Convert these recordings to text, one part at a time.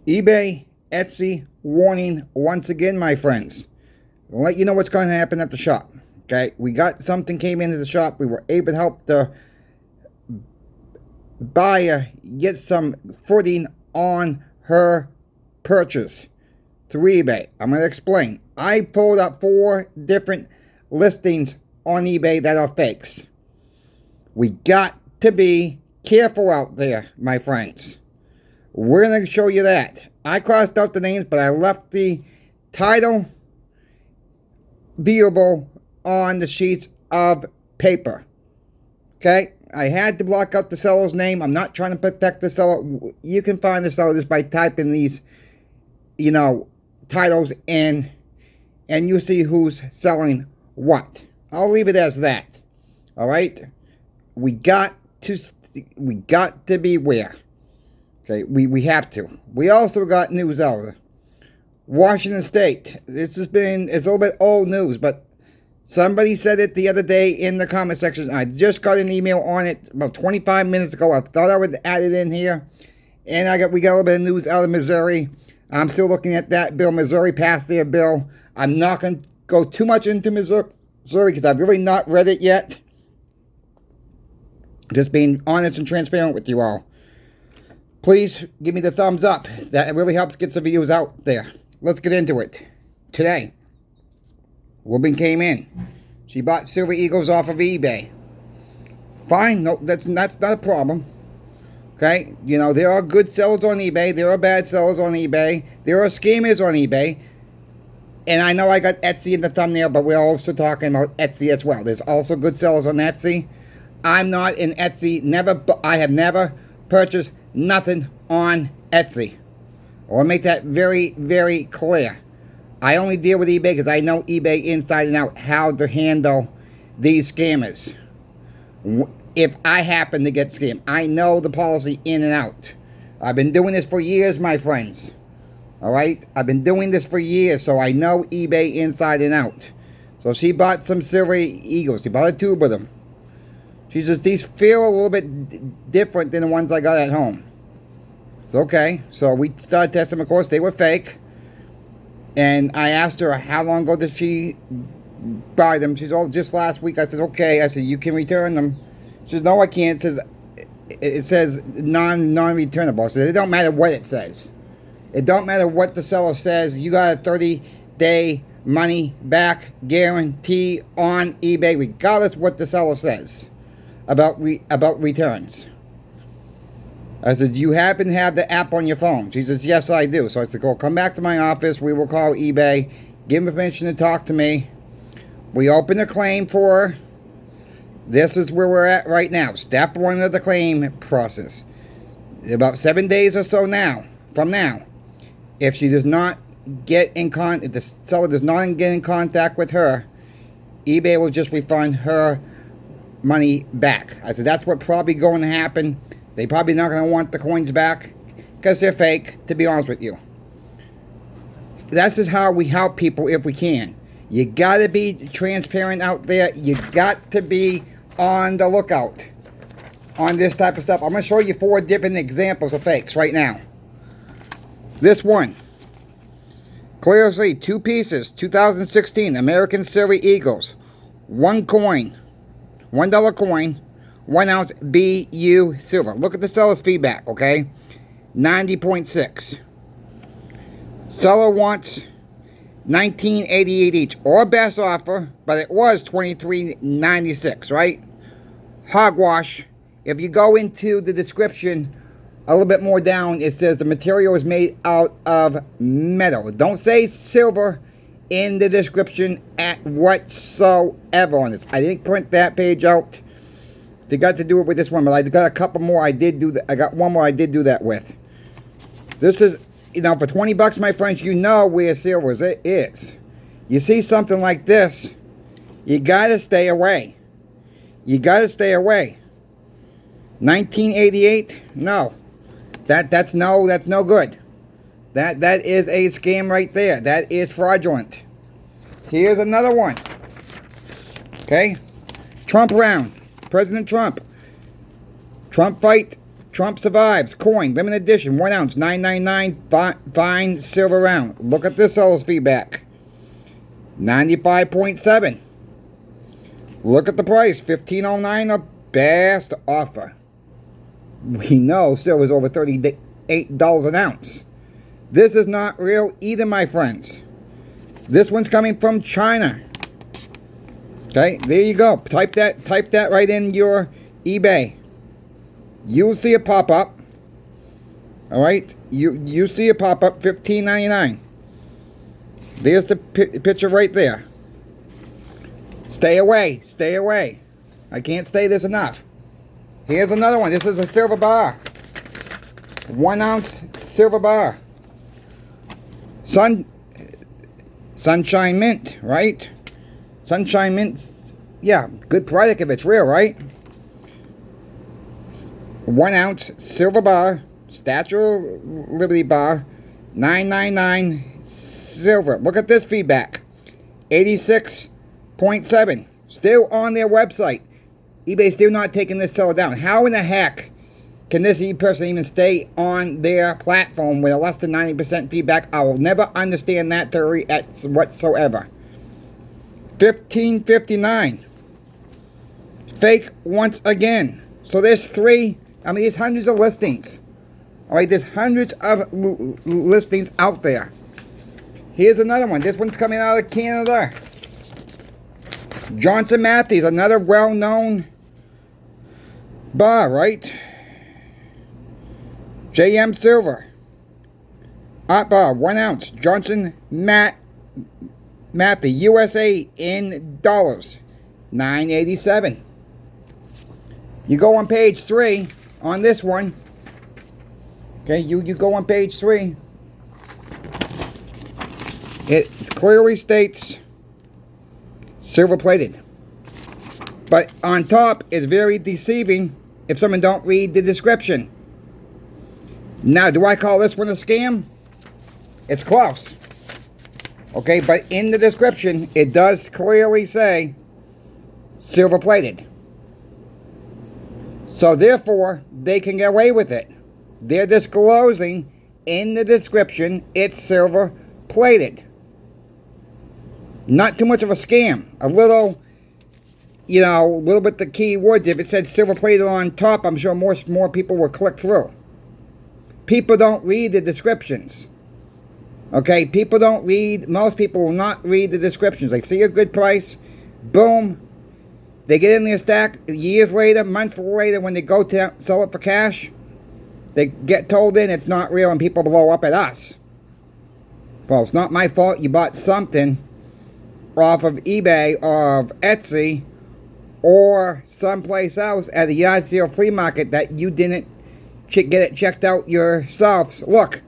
eBay, Etsy, warning once again, my friends. I'll let you know what's going to happen at the shop. Okay, we got something came into the shop. We were able to help the buyer get some footing on her purchase through eBay. I'm going to explain. I pulled up 4 different listings on eBay that are fakes. We got to be careful out there, my friends. We're going to show you that. I crossed out the names, but I left the title viewable on the sheets of paper. Okay? I had to block out the seller's name. I'm not trying to protect the seller. You can find the seller just by typing these, titles in, and you see who's selling what. I'll leave it as that. All right? We got to beware. Okay, we have to. We also got news out of Washington State. It's a little bit old news, but somebody said it the other day in the comment section. I just got an email on it about 25 minutes ago. I thought I would add it in here. And we got a little bit of news out of Missouri. I'm still looking at that bill. Missouri passed their bill. I'm not going to go too much into Missouri because I've really not read it yet. Just being honest and transparent with you all. Please give me the thumbs up. That really helps get some videos out there. Let's get into it. Today, woman came in. She bought Silver Eagles off of eBay. Fine, no, that's not a problem. Okay, there are good sellers on eBay. There are bad sellers on eBay. There are scammers on eBay. And I know I got Etsy in the thumbnail, but we're also talking about Etsy as well. There's also good sellers on Etsy. I'm not in Etsy. I have never purchased nothing on Etsy. I want to make that very, very clear. I only deal with eBay because I know eBay inside and out how to handle these scammers. If I happen to get scammed, I know the policy in and out. I've been doing this for years, my friends. Alright? I've been doing this for years, so I know eBay inside and out. So she bought some Silver Eagles. She bought a tube of them. She says, these feel a little bit different than the ones I got at home. It's okay. So we started testing them. Of course, they were fake. And I asked her, how long ago did she buy them? She said, oh, just last week. I said, okay. I said, you can return them. She says, no, I can't. It says non-returnable. So it don't matter what it says. It don't matter what the seller says. You got a 30-day money back guarantee on eBay, regardless what the seller says about returns. I said, do you happen to have the app on your phone? She says, yes, I do. So I said, go come back to my office. We will call eBay. Give them permission to talk to me. We open a claim for her. This is where we're at right now. Step 1 of the claim process. About 7 days or so from now, if she does not get in if the seller does not get in contact with her, eBay will just refund her money back. I said, that's what probably going to happen. They probably not going to want the coins back because they're fake, to be honest with you. That's just how we help people if we can. You got to be transparent out there. You got to be on the lookout on this type of stuff. I'm going to show you 4 different examples of fakes right now. This one. Clearly 2 pieces. 2016 American Silver Eagles. 1 coin. $1 coin. 1 ounce BU silver. Look at the seller's feedback, okay? 90.6. Seller wants $19.88 each, or best offer, but it was $23.96, right? Hogwash. If you go into the description a little bit more down, it says the material is made out of metal. Don't say silver in the description at whatsoever on this. I didn't print that page out. They got to do it with this one, but I got a couple more I did do that. I got one more I did do that with. This is, for 20 bucks, my friends, you know where silver is. You see something like this, you got to stay away. You got to stay away. 1988? No. That's no good. That is a scam right there. That is fraudulent. Here's another one. Okay? Trump round. President Trump. Trump fight Trump survives. Coin. Limited edition. 1 ounce. $9.99. Fine silver round. Look at this seller's feedback. 95.7. Look at the price. $15.09. A best offer. We know silver is over $38 an ounce. This is not real either, my friends. This one's coming from China. Okay, there you go. Type that right in your eBay. You'll see it pop up. All right, you see it pop up. $15.99. There's the picture right there. Stay away. Stay away. I can't say this enough. Here's another one. This is a silver bar. 1 ounce silver bar. Sunshine Mint, right? Sunshine Mint, yeah, good product if it's real, right? 1 ounce silver bar, Statue of Liberty bar, $9.99 silver. Look at this feedback, 86.7. Still on their website. eBay still not taking this seller down. How in the heck can this person even stay on their platform with a less than 90% feedback? I will never understand that theory whatsoever. $15.59. Fake once again. So there's there's hundreds of listings. Alright, there's hundreds of listings out there. Here's another one. This one's coming out of Canada. Johnson Matthey's, another well-known bar, right? JM Silver. Hot bar, 1 ounce. Johnson Matthey, USA in dollars. $9.87. You go on page 3 on this one. Okay, you go on page 3. It clearly states silver plated. But on top, it's very deceiving if someone don't read the description. Now, do I call this one a scam? It's close. Okay, but in the description, it does clearly say silver plated. So therefore, they can get away with it. They're disclosing in the description it's silver plated. Not too much of a scam. A little bit the key words. If it said silver plated on top, I'm sure more people will click through. People don't read the descriptions. Okay, most people will not read the descriptions. They see a good price, boom, they get in their stack. Years later, months later, when they go to sell it for cash, they get told it's not real and people blow up at us. Well, it's not my fault you bought something off of eBay or of Etsy or someplace else at a yard sale flea market that you didn't get it checked out yourself. Look,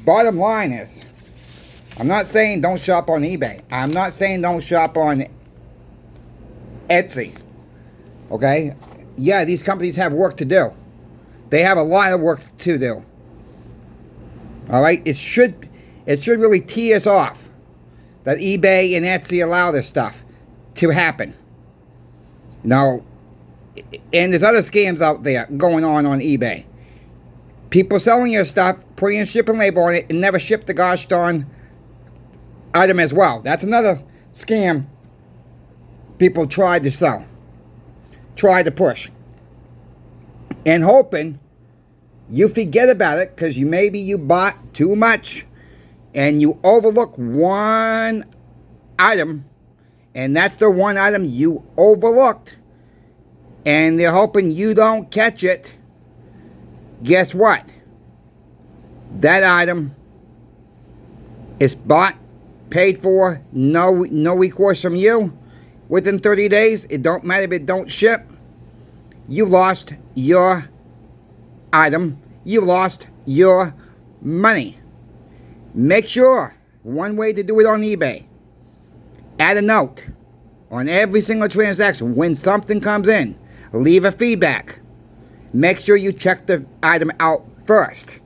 bottom line is, I'm not saying don't shop on eBay. I'm not saying don't shop on Etsy. Okay? Yeah, these companies have work to do. They have a lot of work to do. Alright? It should really tee us off that eBay and Etsy allow this stuff to happen. Now, and there's other scams out there going on eBay. People selling your stuff, putting a shipping label on it, and never ship the gosh darn item as well. That's another scam people try to sell. Try to push. And hoping you forget about it because maybe you bought too much and you overlook one item, and that's the one item you overlooked, and they're hoping you don't catch it. Guess what? That item is bought, paid for, no recourse from you. Within 30 days, it don't matter if it don't ship. You lost your item. You lost your money. Make sure, one way to do it on eBay, add a note on every single transaction. When something comes in, leave a feedback. Make sure you check the item out first.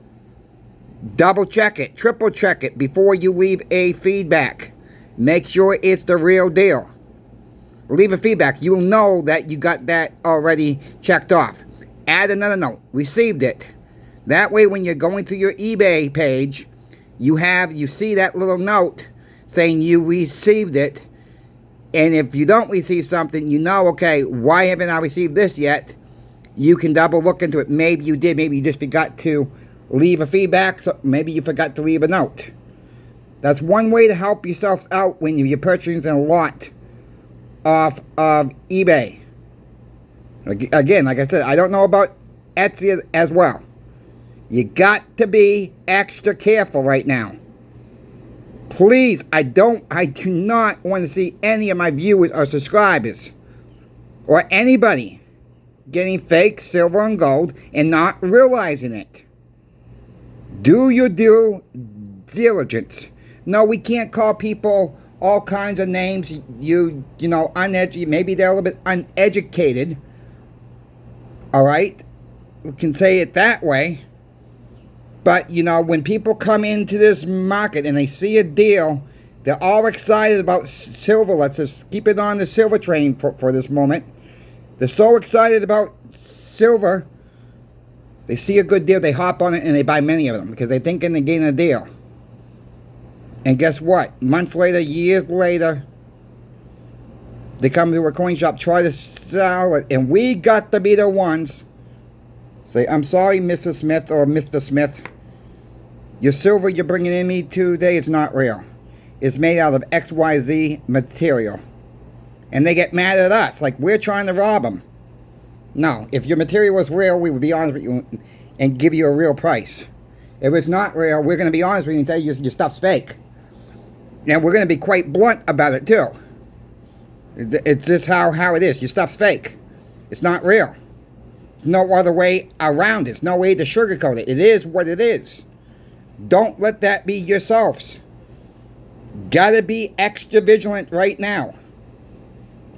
Double check it, triple check it before you leave a feedback. Make sure it's the real deal. Leave a feedback. You will know that you got that already checked off. add another note, received it. That way when you're going to your eBay page, you see that little note saying you received it. And if you don't receive something, you know, okay, why haven't I received this yet? You can double look into it. Maybe you did. Maybe you just forgot to leave a feedback. So maybe you forgot to leave a note. That's one way to help yourself out when you're purchasing a lot off of eBay. Again, like I said, I don't know about Etsy as well. You got to be extra careful right now. Please, I do not want to see any of my viewers or subscribers or anybody getting fake silver and gold and not realizing it. Do your due diligence. No, we can't call people all kinds of names. You know, uneducated. Maybe they're a little bit uneducated. All right? We can say it that way. But, you know, when people come into this market and they see a deal, they're all excited about silver. Let's just keep it on the silver train for this moment. They're so excited about silver. They see a good deal, they hop on it, and they buy many of them because they're thinking they're getting a deal. And guess what? Months later, years later, they come to a coin shop, try to sell it, and we got to be the ones say, I'm sorry, Mrs. Smith or Mr. Smith. Your silver you're bringing in me today is not real. It's made out of XYZ material. And they get mad at us, like we're trying to rob them. No, if your material was real, we would be honest with you and give you a real price. If it's not real, we're going to be honest with you and tell you your stuff's fake. And we're going to be quite blunt about it too. It's just how it is. Your stuff's fake. It's not real. No other way around it. There's no way to sugarcoat it. It is what it is. Don't let that be yourselves. Gotta be extra vigilant right now.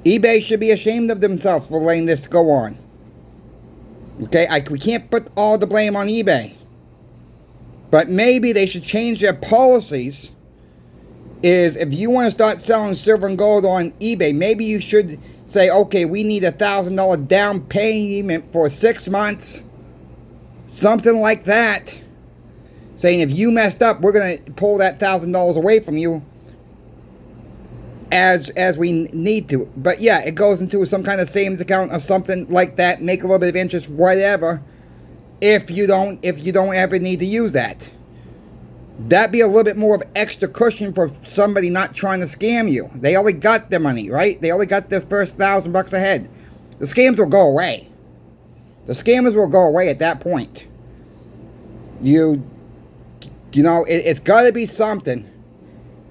eBay should be ashamed of themselves for letting this go on. Okay, we can't put all the blame on eBay. But maybe they should change their policies. Is if you want to start selling silver and gold on eBay, maybe you should say, okay, we need $1,000 down payment for 6 months. Something like that. Saying if you messed up, we're going to pull that $1,000 away from you as we need to. But yeah, it goes into some kind of savings account or something like that. Make a little bit of interest, whatever. If you don't ever need to use that. That'd be a little bit more of extra cushion for somebody not trying to scam you. They only got their money, right? They only got their first $1,000 ahead. The scams will go away. The scammers will go away at that point. You know, it's got to be something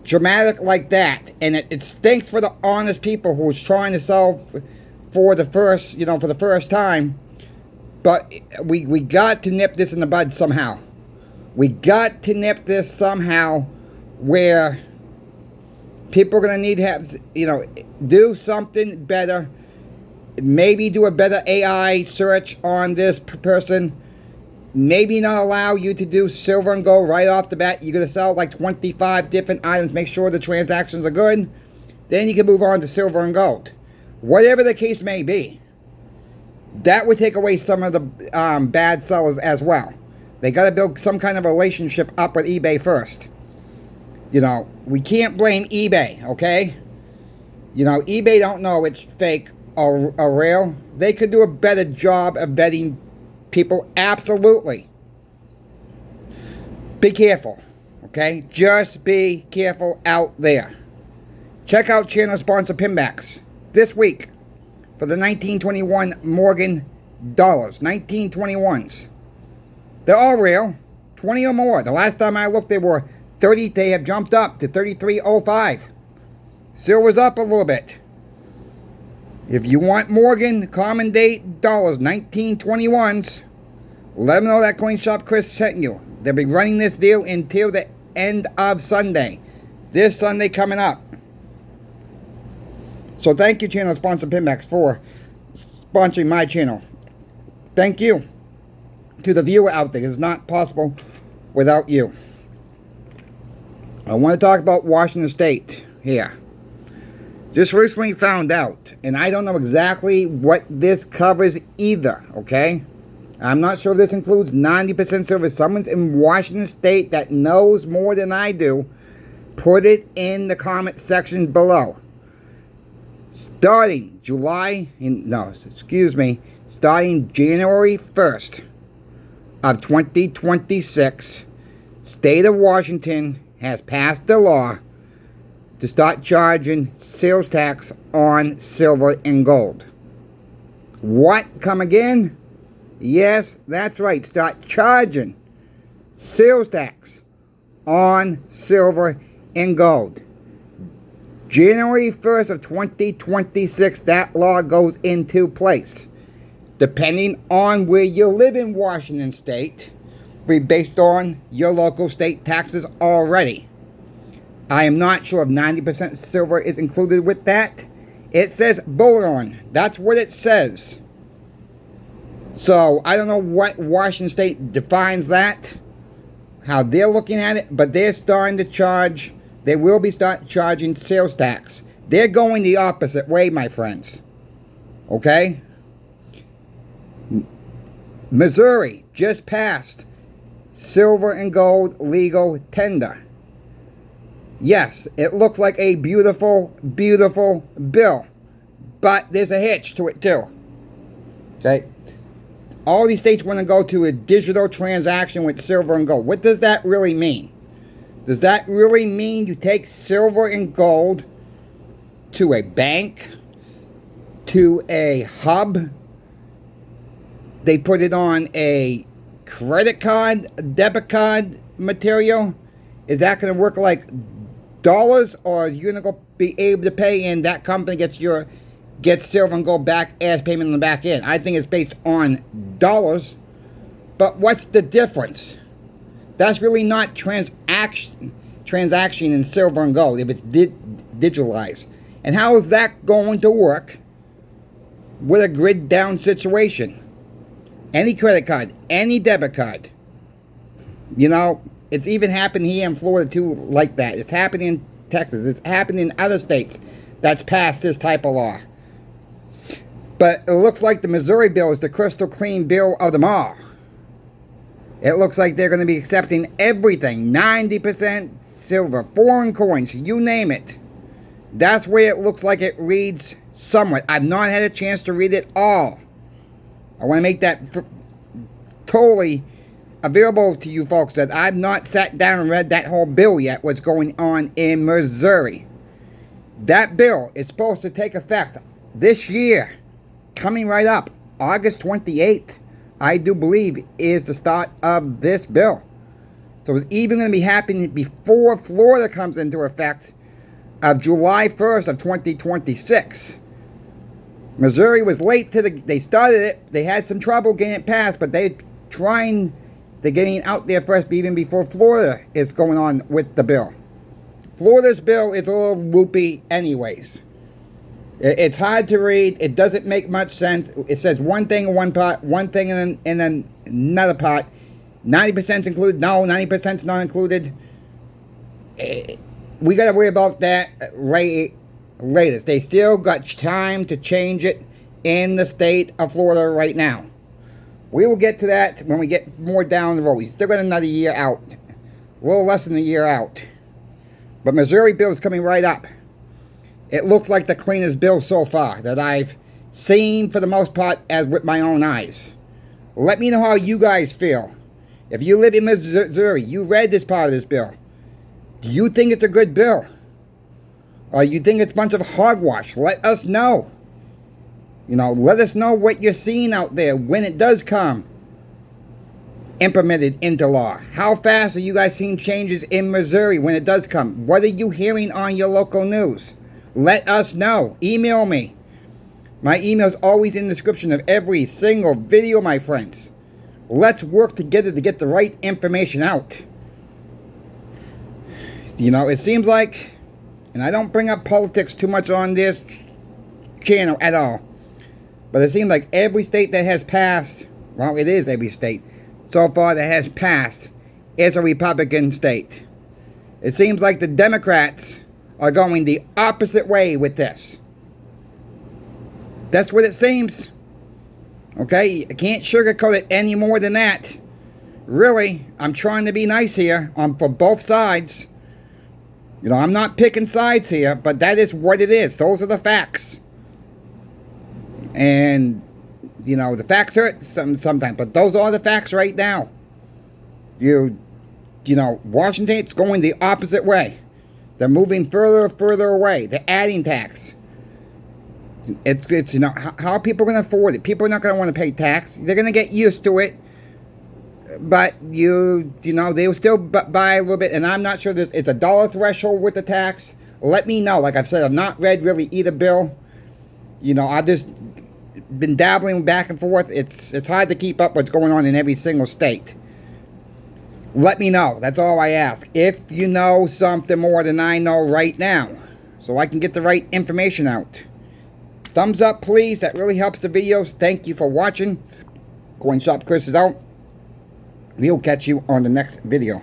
dramatic like that, and it stinks for the honest people who's trying to sell for the first time. But we got to nip this in the bud somehow. We got to nip this somehow, where people are going to need to have, do something better. Maybe do a better AI search on this person. Maybe not allow you to do silver and gold right off the bat. You're going to sell like 25 different items. Make sure the transactions are good. Then you can move on to silver and gold. Whatever the case may be. That would take away some of the bad sellers as well. They got to build some kind of relationship up with eBay first. We can't blame eBay, okay? eBay don't know it's fake or real. They could do a better job of vetting people, absolutely. Be careful, okay? Just be careful out there. Check out channel sponsor Pinbacks this week for the 1921 Morgan dollars, 1921s. They're all real, 20 or more. The last time I looked, they were 30. They have jumped up to 33.05. Silver's up a little bit. If you want Morgan common date dollars, 1921s, let them know that Coin Shop Chris sent you. They'll be running this deal until the end of Sunday. This Sunday coming up. So thank you, channel sponsor Pinbacks, for sponsoring my channel. Thank you to the viewer out there. It's not possible without you. I want to talk about Washington State here. Just recently found out, and I don't know exactly what this covers either, okay? I'm not sure if this includes 90% silver. Someone in Washington State that knows more than I do, put it in the comment section below. Starting January 1st of 2026, State of Washington has passed a law to start charging sales tax on silver and gold. What? Come again? Yes, that's right. Start charging sales tax on silver and gold. January 1st of 2026, that law goes into place. Depending on where you live in Washington State, will be based on your local state taxes already. I am not sure if 90% silver is included with that. It says bullion. That's what it says. So, I don't know what Washington State defines that, how they're looking at it, but they're starting to charge, they will be start charging sales tax. They're going the opposite way, my friends. Okay? Missouri just passed silver and gold legal tender. Yes, it looks like a beautiful, beautiful bill, but there's a hitch to it too. Okay? All these states want to go to a digital transaction with silver and gold. What does that really mean? Does that really mean you take silver and gold to a bank, to a hub? They put it on a credit card, debit card material? Is that going to work like dollars, or are you going to go be able to pay and that company gets silver and gold back as payment on the back end? I think it's based on dollars. But what's the difference? That's really not transaction in silver and gold if it's digitalized. And how is that going to work with a grid down situation? Any credit card, any debit card. You know, it's even happened here in Florida too like that. It's happening in Texas. It's happening in other states that's passed this type of law. But it looks like the Missouri bill is the crystal clean bill of them all. It looks like they're going to be accepting everything. 90% silver, foreign coins, you name it. That's where it looks like it reads somewhat. I've not had a chance to read it all. I want to make that totally available to you folks that I've not sat down and read that whole bill yet, what's going on in Missouri. That bill is supposed to take effect this year. Coming right up, August 28th, I do believe, is the start of this bill. So it's even going to be happening before Florida comes into effect of July 1st of 2026. Missouri was late to they started it. They had some trouble getting it passed, but they're getting it out there first, even before Florida is going on with the bill. Florida's bill is a little loopy anyways. It's hard to read. It doesn't make much sense. It says one thing in one part, one thing in another part. 90% included. No, 90% not included. We got to worry about that later. They still got time to change it in the state of Florida right now. We will get to that when we get more down the road. We still got another year out. A little less than a year out. But Missouri bill is coming right up. It looks like the cleanest bill so far that I've seen for the most part as with my own eyes. Let me know how you guys feel. If you live in Missouri, you read this part of this bill. Do you think it's a good bill? Or you think it's a bunch of hogwash? Let us know. You know, let us know what you're seeing out there when it does come implemented into law. How fast are you guys seeing changes in Missouri when it does come? What are you hearing on your local news? Let us know. Email me. My email is always in the description of every single video, my friends. Let's work together to get the right information out. You know, it seems like, and I don't bring up politics too much on this channel at all, but it seems like every state that has passed, well, it is every state so far that has passed, is a Republican state. It seems like the Democrats are going the opposite way with this. That's what it seems. Okay, I can't sugarcoat it any more than that. Really, I'm trying to be nice here for both sides. You know, I'm not picking sides here, but that is what it is. Those are the facts. And, you know, the facts hurt sometimes, but those are the facts right now. You know, Washington, it's going the opposite way. They're moving further and further away. They're adding tax. It's you know, how are people going to afford it? People are not going to want to pay tax. They're going to get used to it. But you know, they will still buy a little bit. And I'm not sure it's a dollar threshold with the tax. Let me know. Like I've said, I've not read really either bill. You know, I've just been dabbling back and forth. It's hard to keep up what's going on in every single state. Let me know. That's all I ask. If you know something more than I know right now, so I can get the right information out. Thumbs up, please. That really helps the videos. Thank you for watching. Coin Shop Chris is out. We'll catch you on the next video.